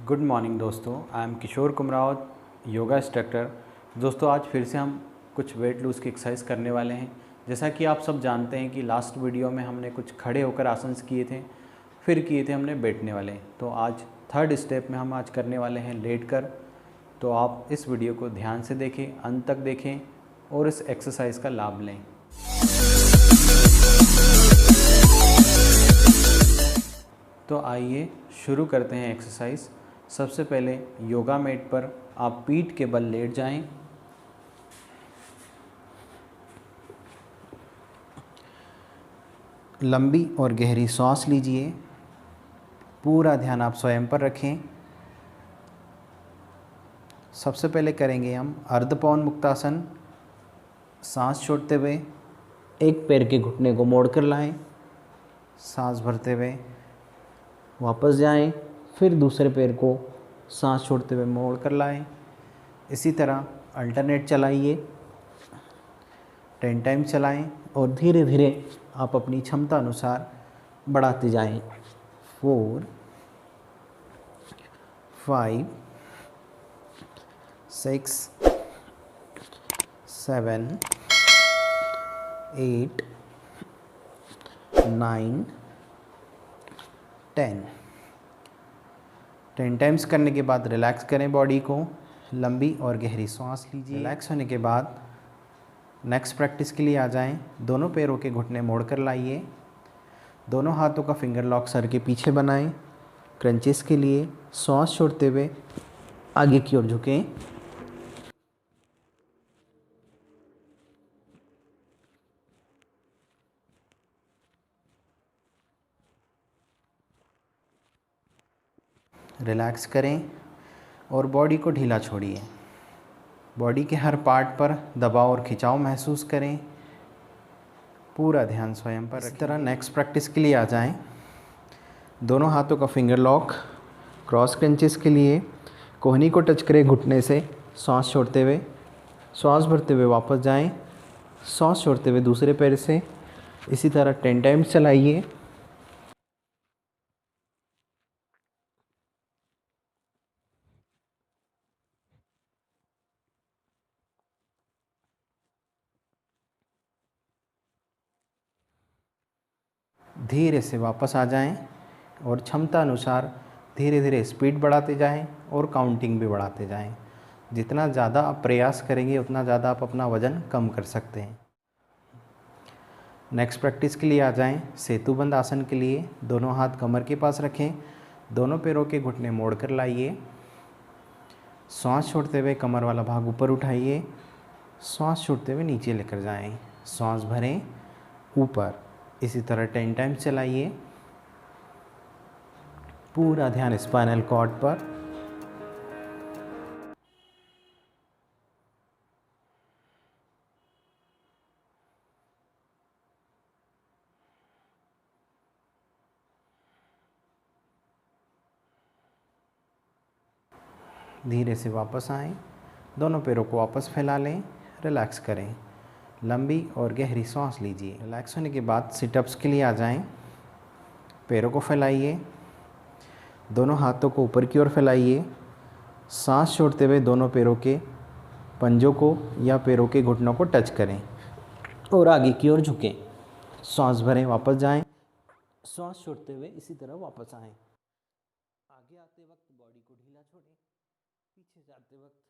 Good morning दोस्तों, I am Kishore Kumrawat, yoga instructor. दोस्तों आज फिर से हम कुछ वेट लूज़ की एक्सरसाइज करने वाले हैं। जैसा कि आप सब जानते हैं कि लास्ट वीडियो में हमने कुछ खड़े होकर आसन किए थे, फिर किए थे हमने बैठने वाले। तो आज थर्ड स्टेप में हम आज करने वाले हैं लेट कर। तो आप इस वीडियो को ध्यान से देखें, अंत तक देखें और इस एक्सरसाइज का लाभ लें। तो आइए शुरू करते हैं एक्सरसाइज। सबसे पहले योगा मैट पर आप पीठ के बल लेट जाएं। लंबी और गहरी सांस लीजिए। पूरा ध्यान आप स्वयं पर रखें। सबसे पहले करेंगे हम अर्ध पवन मुक्तासन। सांस छोड़ते हुए एक पैर के घुटने को मोड़कर लाएं। सांस भरते हुए वापस जाएं, फिर दूसरे पैर को सांस छोड़ते हुए मोड़ कर लाएं। इसी तरह अल्टरनेट चलाइए, 10 टाइम चलाएं और धीरे धीरे आप अपनी क्षमता अनुसार बढ़ाते जाएं। 4, 5, 6, 7, 8, 9, 10 टाइम्स करने के बाद रिलैक्स करें बॉडी को। लंबी और गहरी सांस लीजिए। रिलैक्स होने के बाद नेक्स्ट प्रैक्टिस के लिए आ जाएं। दोनों पैरों के घुटने मोड़कर लाइए। दोनों हाथों का फिंगर लॉक सर के पीछे बनाएं। क्रंचेस के लिए सांस छोड़ते हुए आगे की ओर झुकें। रिलैक्स करें और बॉडी को ढीला छोड़िए। बॉडी के हर पार्ट पर दबाव और खिंचाव महसूस करें। पूरा ध्यान स्वयं पर। इस तरह नेक्स्ट प्रैक्टिस के लिए आ जाएं। दोनों हाथों का फिंगर लॉक क्रॉस क्रंचेस के लिए कोहनी को टच करें घुटने से। सांस छोड़ते हुए सांस भरते हुए वापस जाएं। सांस छोड़ते हुए दूसरे पैर से। इसी तरह 10 टाइम्स चलाइए। धीरे से वापस आ जाएं और क्षमता अनुसार धीरे धीरे स्पीड बढ़ाते जाएं और काउंटिंग भी बढ़ाते जाएं। जितना ज़्यादा आप प्रयास करेंगे उतना ज़्यादा आप अपना वज़न कम कर सकते हैं। नेक्स्ट प्रैक्टिस के लिए आ जाएं। सेतुबंद आसन के लिए दोनों हाथ कमर के पास रखें। दोनों पैरों के घुटने मोड़ कर लाइए। सांस छोड़ते हुए कमर वाला भाग ऊपर उठाइए। सांस छोड़ते हुए नीचे लेकर जाएं। सांस भरें ऊपर। इसी तरह 10 टाइम्स चलाइए। पूरा ध्यान स्पाइनल कॉर्ड पर। धीरे से वापस आएं। दोनों पैरों को वापस फैला लें। रिलैक्स करें। लंबी और गहरी सांस लीजिए। रिलैक्स होने के बाद सिटअप्स के लिए आ जाएं। पैरों को फैलाइए। दोनों हाथों को ऊपर की ओर फैलाइए। सांस छोड़ते हुए दोनों पैरों के पंजों को या पैरों के घुटनों को टच करें और आगे की ओर झुकें। सांस भरें, वापस जाएं। सांस छोड़ते हुए इसी तरह वापस आएं। आगे आते वक्त बॉडी को ढीला छोड़ें। पीछे जाते वक्त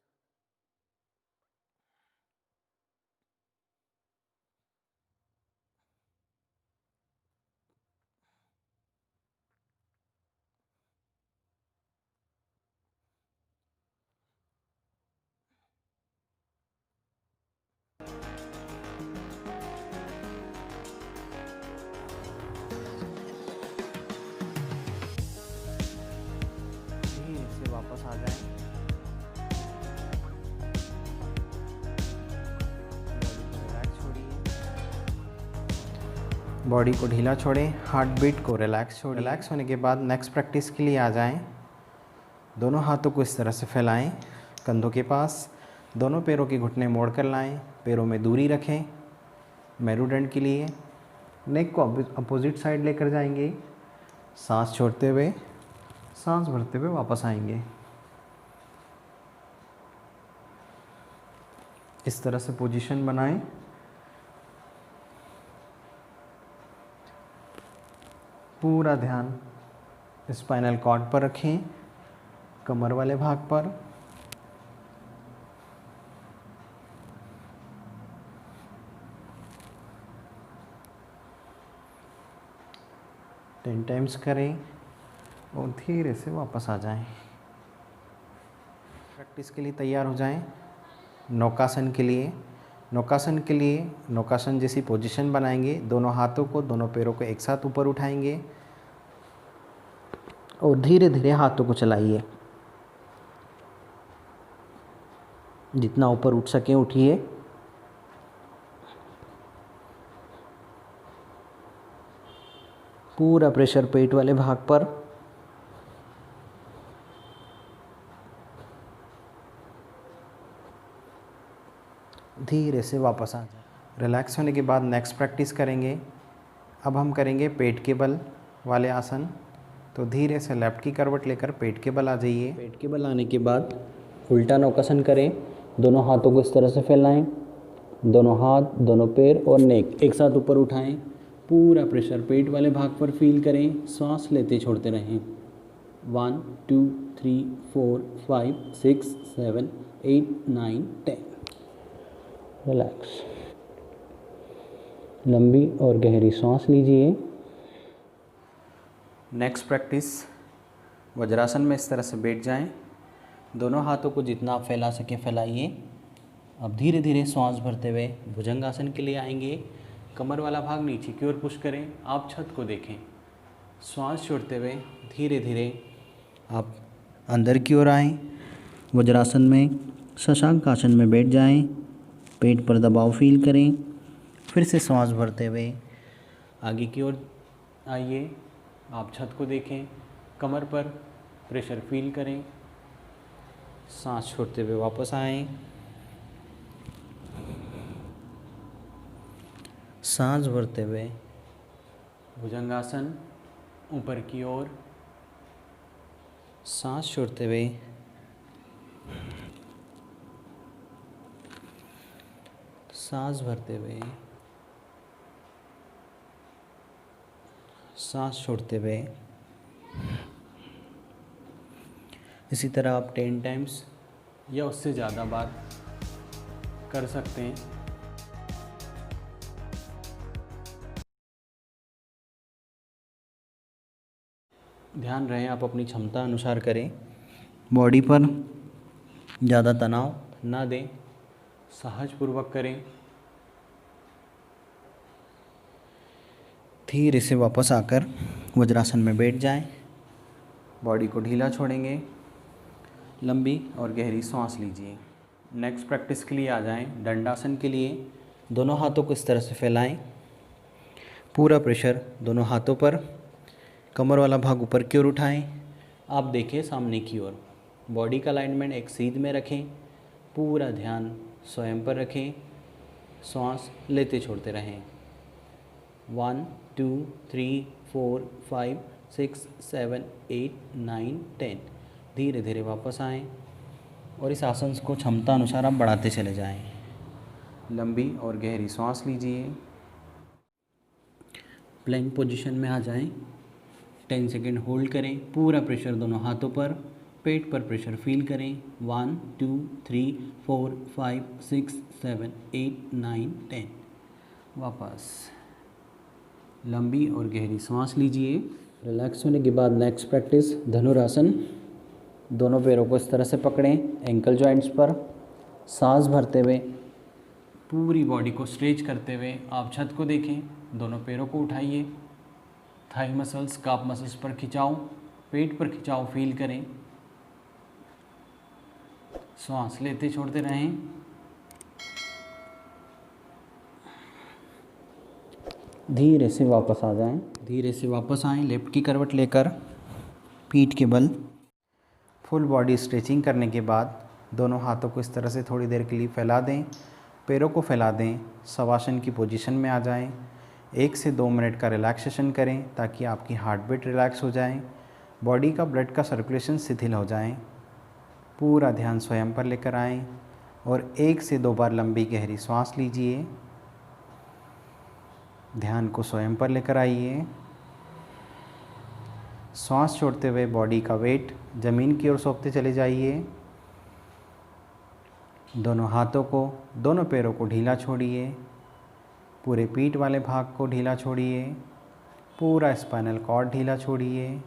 धीरे से वापस आ जाएं। बॉडी को ढीला छोड़ें। हार्ट बीट को रिलैक्स छोड़ें। रिलैक्स होने के बाद नेक्स्ट प्रैक्टिस के लिए आ जाएं। दोनों हाथों को इस तरह से फैलाएं कंधों के पास। दोनों पैरों के घुटने मोड़ कर लाएं। पैरों में दूरी रखें मेरुदंड के लिए। नेक को अपोजिट साइड लेकर जाएंगे। सांस छोड़ते हुए सांस भरते हुए वापस आएंगे। इस तरह से पोजीशन बनाएं। पूरा ध्यान स्पाइनल कॉर्ड पर रखें, कमर वाले भाग पर। टेन टाइम्स करें और धीरे से वापस आ जाएं। प्रैक्टिस के लिए तैयार हो जाएं। नौकासन के लिए नौकासन जैसी पोजीशन बनाएंगे। दोनों हाथों को, दोनों पैरों को एक साथ ऊपर उठाएंगे और धीरे धीरे हाथों को चलाइए। जितना ऊपर उठ सके उठिए। पूरा प्रेशर पेट वाले भाग पर। धीरे से वापस आ जाए। रिलैक्स होने के बाद नेक्स्ट प्रैक्टिस करेंगे। अब हम करेंगे पेट के बल वाले आसन। तो धीरे से लेफ्ट की करवट लेकर पेट के बल आ जाइए। पेट के बल आने के बाद उल्टा नौकासन करें। दोनों हाथों को इस तरह से फैलाएं। दोनों हाथ, दोनों पैर और नेक एक साथ ऊपर उठाएं। पूरा प्रेशर पेट वाले भाग पर फील करें। सांस लेते छोड़ते रहें। 1 2 3 4 5 6 7 8 9 10। रिलैक्स। लंबी और गहरी सांस लीजिए। नेक्स्ट प्रैक्टिस, वज्रासन में इस तरह से बैठ जाएं। दोनों हाथों को जितना आप फैला सकें फैलाइए। अब धीरे धीरे सांस भरते हुए भुजंगासन के लिए आएंगे। कमर वाला भाग नीचे की ओर पुश करें। आप छत को देखें। सांस छोड़ते हुए धीरे धीरे आप अंदर की ओर आएँ। वज्रासन में शशांक आसन में बैठ जाएं। पेट पर दबाव फील करें। फिर से सांस भरते हुए आगे की ओर आइए। आप छत को देखें। कमर पर प्रेशर फील करें। सांस छोड़ते हुए वापस आएं। सांस भरते हुए भुजंगासन ऊपर की ओर। सांस छोड़ते हुए सांस भरते हुए सांस छोड़ते हुए। इसी तरह आप 10 टाइम्स या उससे ज़्यादा बार कर सकते हैं। ध्यान रहे आप अपनी क्षमता अनुसार करें। बॉडी पर ज़्यादा तनाव ना दें। सहजपूर्वक करें। धीरे से वापस आकर वज्रासन में बैठ जाएं। बॉडी को ढीला छोड़ेंगे। लंबी और गहरी सांस लीजिए। नेक्स्ट प्रैक्टिस के लिए आ जाएं। दंडासन के लिए दोनों हाथों को इस तरह से फैलाएं। पूरा प्रेशर दोनों हाथों पर। कमर वाला भाग ऊपर की ओर उठाएं। आप देखिए सामने की ओर। बॉडी का अलाइनमेंट एक सीध में रखें। पूरा ध्यान स्वयं पर रखें। सांस लेते छोड़ते रहें। 1 2 3 4 5 6 7 8 9 10। धीरे धीरे वापस आएं और इस आसन को क्षमता अनुसार आप बढ़ाते चले जाएं। लंबी और गहरी सांस लीजिए। प्लैंक पोजीशन में आ जाएं। 10 सेकेंड होल्ड करें। पूरा प्रेशर दोनों हाथों पर। पेट पर प्रेशर फील करें। 1 2 3 4 5 6 7 8 9 10। वापस लंबी और गहरी सांस लीजिए। रिलैक्स होने के बाद नेक्स्ट प्रैक्टिस धनुरासन। दोनों पैरों को इस तरह से पकड़ें एंकल जॉइंट्स पर। सांस भरते हुए पूरी बॉडी को स्ट्रेच करते हुए आप छत को देखें। दोनों पैरों को उठाइए। थाई मसल्स, काफ मसल्स पर खिंचाव, पेट पर खिंचाव फील करें। सांस लेते छोड़ते रहें। धीरे से वापस आ जाएं। धीरे से वापस आएं। लेफ्ट की करवट लेकर पीठ के बल। फुल बॉडी स्ट्रेचिंग करने के बाद दोनों हाथों को इस तरह से थोड़ी देर के लिए फैला दें। पैरों को फैला दें। शवासन की पोजीशन में आ जाएं। 1 से 2 मिनट का रिलैक्सेशन करें ताकि आपकी हार्ट बीट रिलैक्स हो जाए। बॉडी का ब्लड का सर्कुलेशन शिथिल हो जाए। पूरा ध्यान स्वयं पर लेकर आएं और 1 से 2 बार लंबी गहरी सांस लीजिए। ध्यान को स्वयं पर लेकर आइए। सांस छोड़ते हुए बॉडी का वेट ज़मीन की ओर सौंपते चले जाइए। दोनों हाथों को, दोनों पैरों को ढीला छोड़िए। पूरे पीठ वाले भाग को ढीला छोड़िए। पूरा स्पाइनल कॉर्ड ढीला छोड़िए।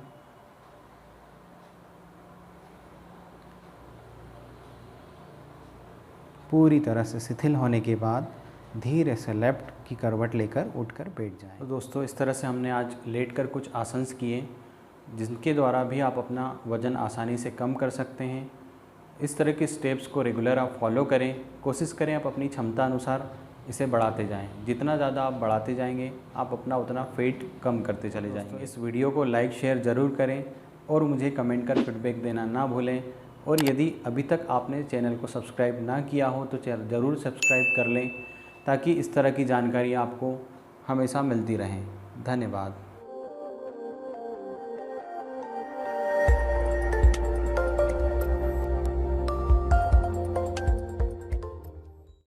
पूरी तरह से शिथिल होने के बाद धीरे से लेफ्ट की करवट लेकर उठकर बैठ जाएं। तो दोस्तों, इस तरह से हमने आज लेटकर कुछ आसन किए जिनके द्वारा भी आप अपना वज़न आसानी से कम कर सकते हैं। इस तरह के स्टेप्स को रेगुलर आप फॉलो करें। कोशिश करें आप अपनी क्षमता अनुसार इसे बढ़ाते जाएं। जितना ज़्यादा आप बढ़ाते जाएंगे आप अपना उतना वेट कम करते चले जाएंगे। इस वीडियो को लाइक शेयर ज़रूर करें और मुझे कमेंट कर फीडबैक देना ना भूलें। और यदि अभी तक आपने चैनल को सब्सक्राइब ना किया हो तो ज़रूर सब्सक्राइब कर लें ताकि इस तरह की जानकारी आपको हमेशा मिलती रहे। धन्यवाद।